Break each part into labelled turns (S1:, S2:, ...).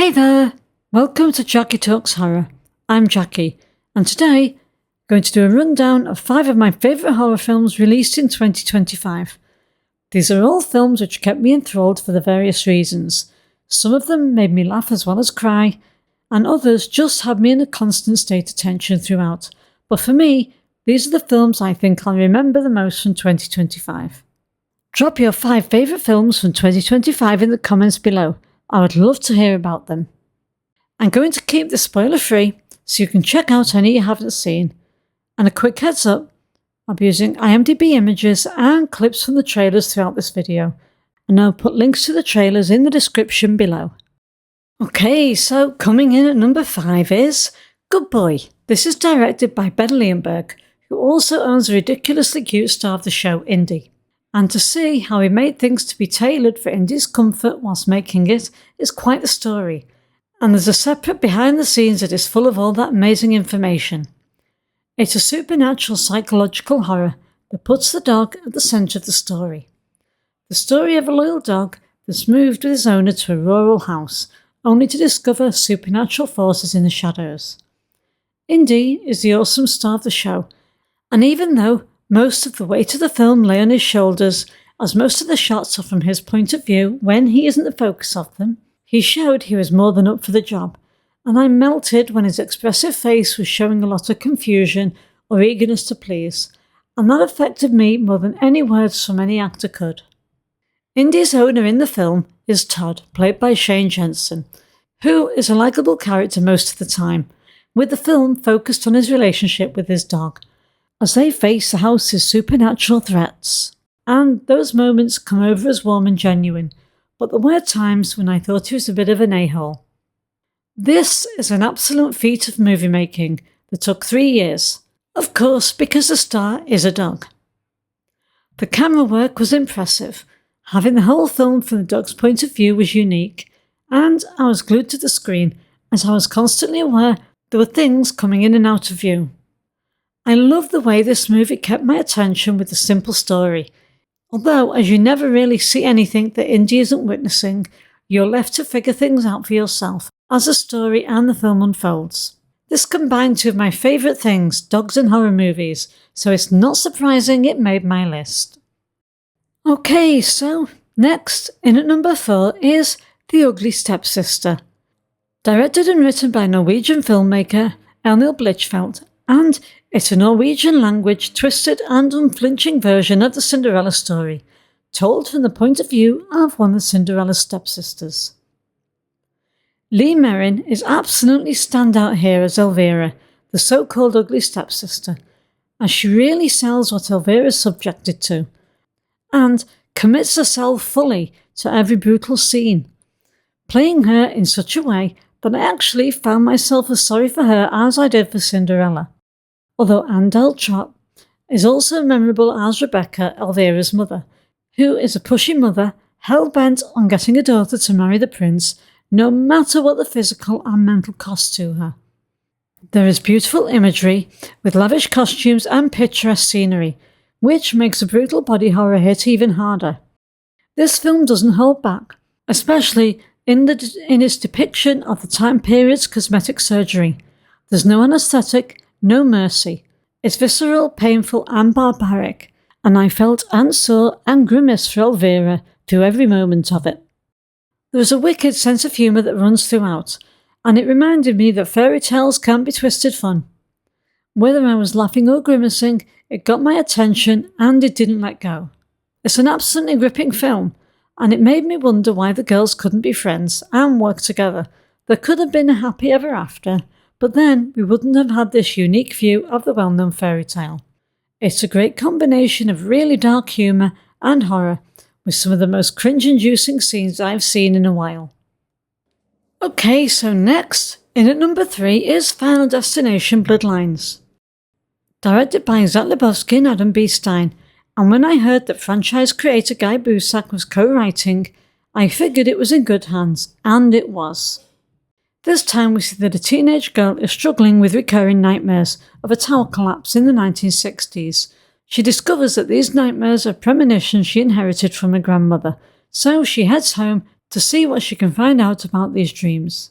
S1: Hey there! Welcome to Jackie Talks Horror. I'm Jackie, and today I'm going to do a rundown of 5 of my favourite horror films released in 2025. These are all films which kept me enthralled for the various reasons. Some of them made me laugh as well as cry, and others just had me in a constant state of tension throughout. But for me, these are the films I think I'll remember the most from 2025. Drop your 5 favourite films from 2025 in the comments below. I would love to hear about them. I'm going to keep this spoiler free so you can check out any you haven't seen. And a quick heads up, I'll be using IMDb images and clips from the trailers throughout this video, and I'll put links to the trailers in the description below. Okay, so coming in at number 5 is Good Boy. This is directed by Ben Leonberg, who also owns a ridiculously cute star of the show, Indy. And to see how he made things to be tailored for Indy's comfort whilst making it is quite the story. And there's a separate behind the scenes that is full of all that amazing information. It's a supernatural psychological horror that puts the dog at the centre of the story. The story of a loyal dog that's moved with his owner to a rural house, only to discover supernatural forces in the shadows. Indy is the awesome star of the show, and even though most of the weight of the film lay on his shoulders, as most of the shots are from his point of view when he isn't the focus of them, he showed he was more than up for the job, and I melted when his expressive face was showing a lot of confusion or eagerness to please, and that affected me more than any words from any actor could. Indy's owner in the film is Todd, played by Shane Jensen, who is a likeable character most of the time, with the film focused on his relationship with his dog, as they face the house's supernatural threats. And those moments come over as warm and genuine, but there were times when I thought he was a bit of an a-hole. This is an absolute feat of movie making that took 3 years, of course because the star is a dog. The camera work was impressive. Having the whole film from the dog's point of view was unique, and I was glued to the screen as I was constantly aware there were things coming in and out of view. I love the way this movie kept my attention with a simple story. Although, as you never really see anything that Indy isn't witnessing, you're left to figure things out for yourself as the story and the film unfolds. This combined 2 of my favourite things, dogs and horror movies, so it's not surprising it made my list. Okay, so next, in at number 4 is The Ugly Stepsister. Directed and written by Norwegian filmmaker Elnil Blichfeldt, and it's a Norwegian language twisted and unflinching version of the Cinderella story, told from the point of view of one of Cinderella's stepsisters. Lee Merrin is absolutely standout here as Elvira, the so-called ugly stepsister, as she really sells what Elvira is subjected to, and commits herself fully to every brutal scene, playing her in such a way that I actually found myself as sorry for her as I did for Cinderella. Although Andel Trott is also memorable as Rebecca, Elvira's mother, who is a pushy mother hell-bent on getting a daughter to marry the prince, no matter what the physical and mental cost to her. There is beautiful imagery with lavish costumes and picturesque scenery, which makes a brutal body horror hit even harder. This film doesn't hold back, especially in its depiction of the time period's cosmetic surgery. There's no anesthetic, no mercy. It's visceral, painful and barbaric, and I felt and saw and grimaced for Elvira through every moment of it. There is a wicked sense of humour that runs throughout, and it reminded me that fairy tales can be twisted fun. Whether I was laughing or grimacing, it got my attention and it didn't let go. It's an absolutely gripping film, and it made me wonder why the girls couldn't be friends and work together. There could have been a happy ever after, but then we wouldn't have had this unique view of the well-known fairy tale. It's a great combination of really dark humour and horror, with some of the most cringe-inducing scenes I've seen in a while. Okay, so next, in at number 3 is Final Destination Bloodlines. Directed by Zach Lebowski and Adam B. Stein, and when I heard that franchise creator Guy Busak was co-writing, I figured it was in good hands, and it was. This time we see that a teenage girl is struggling with recurring nightmares of a tower collapse in the 1960s. She discovers that these nightmares are premonitions she inherited from her grandmother, so she heads home to see what she can find out about these dreams.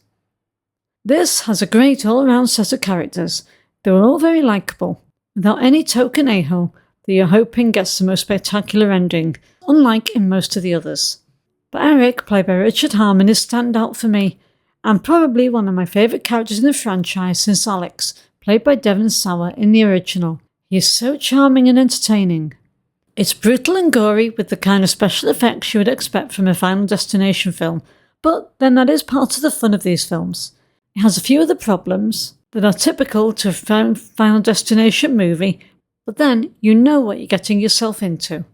S1: This has a great all-round set of characters. They were all very likeable, without any token a-hole that you're hoping gets the most spectacular ending, unlike in most of the others. But Eric, played by Richard Harmon, is standout for me, and probably one of my favourite characters in the franchise since Alex, played by Devon Sawa in the original. He is so charming and entertaining. It's brutal and gory with the kind of special effects you would expect from a Final Destination film, but then that is part of the fun of these films. It has a few of the problems that are typical to a Final Destination movie, but then you know what you're getting yourself into.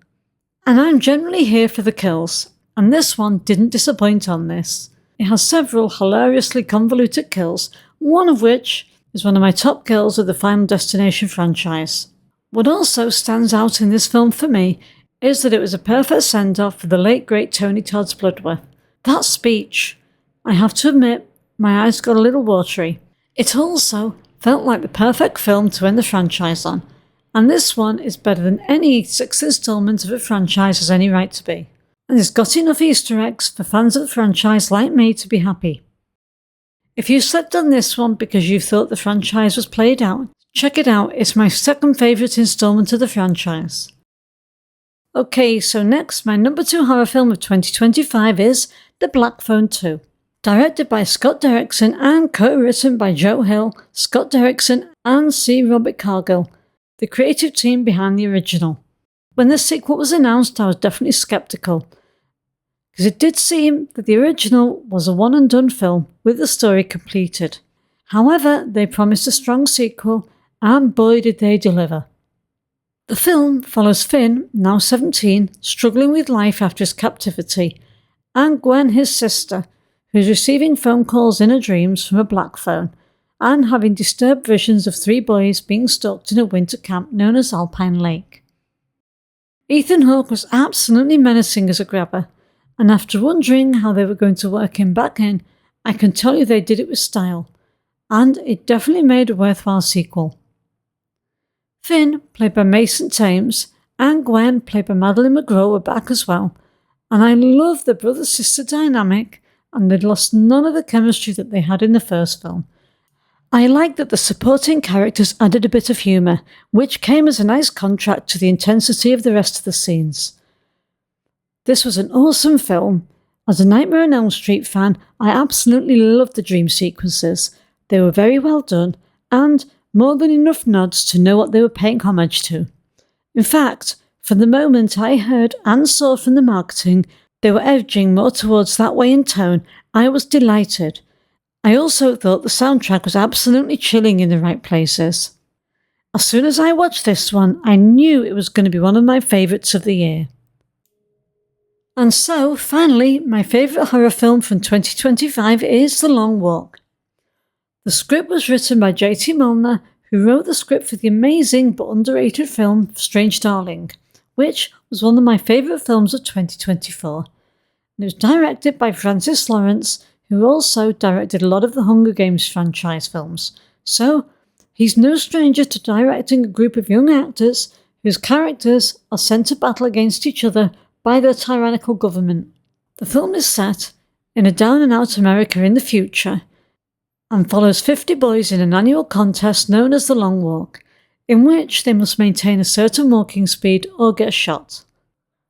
S1: And I'm generally here for the kills, and this one didn't disappoint on this. It has several hilariously convoluted kills, one of which is one of my top kills of the Final Destination franchise. What also stands out in this film for me is that it was a perfect send-off for the late great Tony Todd's Bloodworth. That speech, I have to admit, my eyes got a little watery. It also felt like the perfect film to end the franchise on, and this one is better than any 6th installment of a franchise has any right to be. And it's got enough Easter eggs for fans of the franchise like me to be happy. If you slept on this one because you thought the franchise was played out, check it out, it's my second favourite installment of the franchise. Okay, so next, my number 2 horror film of 2025 is The Black Phone 2. Directed by Scott Derrickson and co-written by Joe Hill, Scott Derrickson and C. Robert Cargill, the creative team behind the original. When the sequel was announced, I was definitely sceptical, because it did seem that the original was a one-and-done film with the story completed. However, they promised a strong sequel, and boy did they deliver. The film follows Finn, now 17, struggling with life after his captivity, and Gwen, his sister, who's receiving phone calls in her dreams from a black phone, and having disturbed visions of 3 boys being stalked in a winter camp known as Alpine Lake. Ethan Hawke was absolutely menacing as a grabber, and after wondering how they were going to work him back in, I can tell you they did it with style, and it definitely made a worthwhile sequel. Finn, played by Mason Thames, and Gwen, played by Madeline McGraw, were back as well, and I love the brother-sister dynamic, and they'd lost none of the chemistry that they had in the first film. I like that the supporting characters added a bit of humour, which came as a nice contrast to the intensity of the rest of the scenes. This was an awesome film. As a Nightmare on Elm Street fan, I absolutely loved the dream sequences. They were very well done, and more than enough nods to know what they were paying homage to. In fact, from the moment I heard and saw from the marketing, they were edging more towards that way in tone, I was delighted. I also thought the soundtrack was absolutely chilling in the right places. As soon as I watched this one, I knew it was going to be one of my favourites of the year. And so, finally, my favourite horror film from 2025 is The Long Walk. The script was written by J.T. Milner, who wrote the script for the amazing but underrated film Strange Darling, which was one of my favourite films of 2024. And it was directed by Francis Lawrence, who also directed a lot of the Hunger Games franchise films. So, he's no stranger to directing a group of young actors whose characters are sent to battle against each other by their tyrannical government. The film is set in a down-and-out America in the future and follows 50 boys in an annual contest known as the Long Walk, in which they must maintain a certain walking speed or get shot.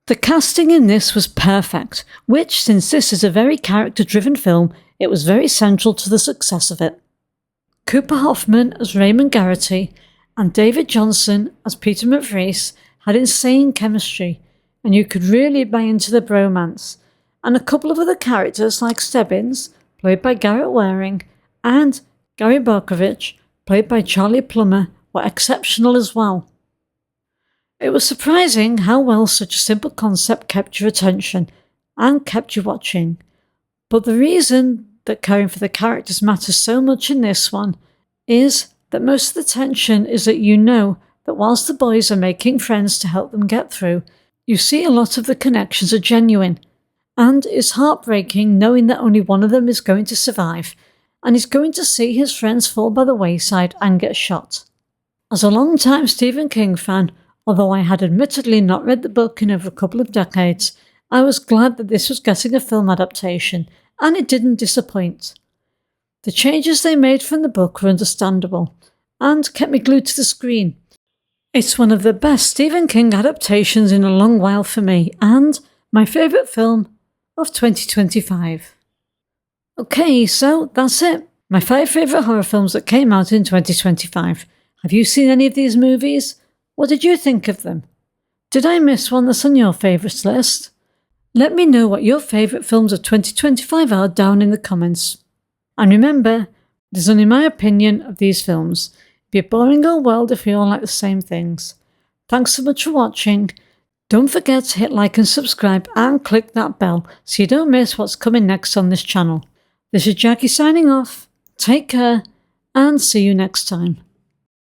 S1: The casting in this was perfect, which, since this is a very character-driven film, it was very central to the success of it. Cooper Hoffman as Raymond Garrity and David Johnson as Peter McVrees had insane chemistry, and you could really buy into the bromance, and a couple of other characters like Stebbins, played by Garrett Waring, and Gary Barkovich, played by Charlie Plummer, were exceptional as well. It was surprising how well such a simple concept kept your attention and kept you watching, but the reason that caring for the characters matters so much in this one is that most of the tension is that you know that whilst the boys are making friends to help them get through, you see a lot of the connections are genuine, and it's heartbreaking knowing that only one of them is going to survive, and is going to see his friends fall by the wayside and get shot. As a long-time Stephen King fan, although I had admittedly not read the book in over a couple of decades, I was glad that this was getting a film adaptation, and it didn't disappoint. The changes they made from the book were understandable and kept me glued to the screen. It's one of the best Stephen King adaptations in a long while for me, and my favourite film of 2025. Okay, so that's it. My 5 favourite horror films that came out in 2025. Have you seen any of these movies? What did you think of them? Did I miss one that's on your favourites list? Let me know what your favourite films of 2025 are down in the comments. And remember, there's only my opinion of these films. It'd be a boring old world if we all like the same things. Thanks so much for watching. Don't forget to hit like and subscribe and click that bell so you don't miss what's coming next on this channel. This is Jackie signing off. Take care and see you next time.